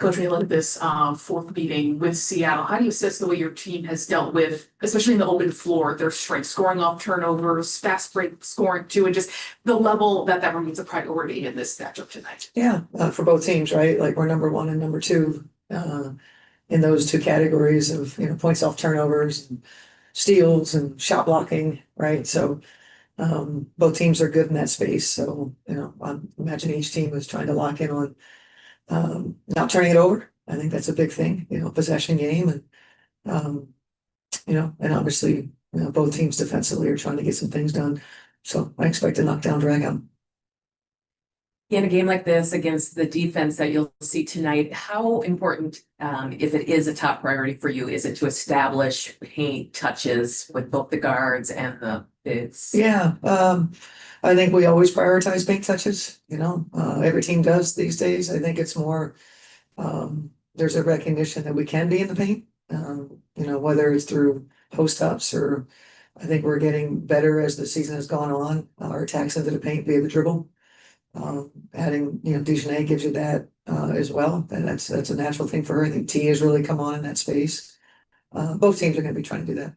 Coach, we look at this fourth meeting with Seattle. How do you assess the way your team has dealt with, especially in the open floor, their strength, scoring off turnovers, fast break scoring too, and just the level that remains a priority in this matchup tonight? Yeah, for both teams, right? Like we're number one and number two in those two categories of points off turnovers, and steals, and shot blocking, right? So both teams are good in that space. So I imagine each team is trying to lock in on not turning it over. I think that's a big thing, possession game, and and obviously both teams defensively are trying to get some things done. So I expect a knockdown drag out. In a game like this against the defense that you'll see tonight, how important, if it is a top priority for you, is it to establish paint touches with both the guards and the bigs? Yeah, I think we always prioritize paint touches. Every team does these days. I think it's more there's a recognition that we can be in the paint. Whether it's through post ups or I think we're getting better as the season has gone on. Our attacks into the paint via the dribble. Adding, Dejanay gives you that as well, and that's a natural thing for her. I think T has really come on in that space. Both teams are going to be trying to do that.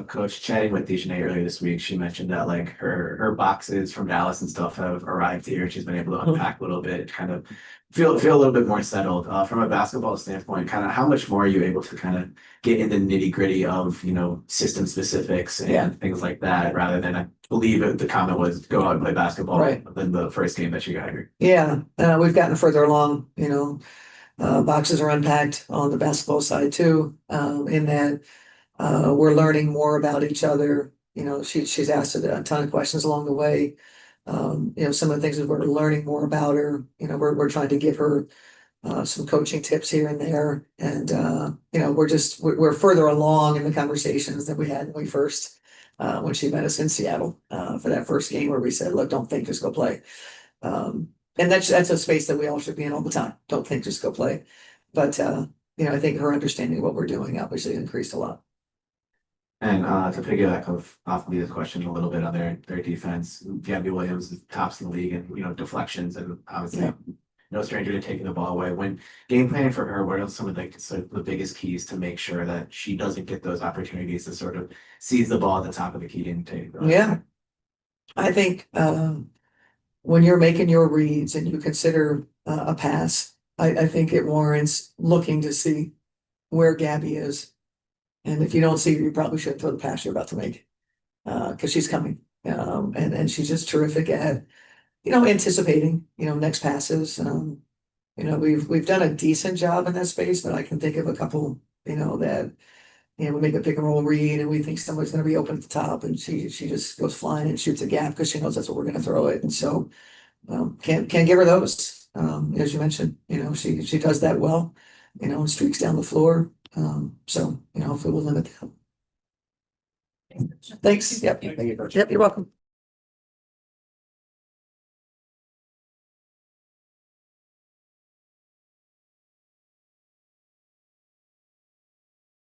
Coach, chatting with Dejanay earlier this week, she mentioned that like her boxes from Dallas and stuff have arrived here. She's been able to unpack a little bit, kind of feel a little bit more settled. From a basketball standpoint, kind of how much more are you able to kind of get in the nitty gritty of system specifics and things like that, rather than I believe the comment was go out and play basketball than the first game that you got here. Yeah, we've gotten further along. Boxes are unpacked on the basketball side too. In that. We're learning more about each other. She's asked a ton of questions along the way. Some of the things that we're learning more about her. We're trying to give her some coaching tips here and there, and we're further along in the conversations that we had when she met us in Seattle for that first game where we said, "Look, don't think, just go play." And that's a space that we all should be in all the time. Don't think, just go play. But I think her understanding of what we're doing obviously increased a lot. And to piggyback off Leah's question a little bit on their defense, Gabby Williams is tops in the league and deflections, and obviously no stranger to taking the ball away. When game planning for her, what are some of the biggest keys to make sure that she doesn't get those opportunities to sort of seize the ball at the top of the key and take? Yeah, I think when you're making your reads and you consider a pass, I think it warrants looking to see where Gabby is. And if you don't see her, you probably shouldn't throw the pass you're about to make because she's coming. And she's just terrific at, anticipating, next passes. We've done a decent job in that space, but I can think of a couple, that, we make a pick and roll read and we think somebody's going to be open at the top and she just goes flying and shoots a gap because she knows that's what we're going to throw it. And so can't give her those. As you mentioned, she does that well, and streaks down the floor. So hopefully we'll limit that. Thanks. Yep. Yep. You're welcome.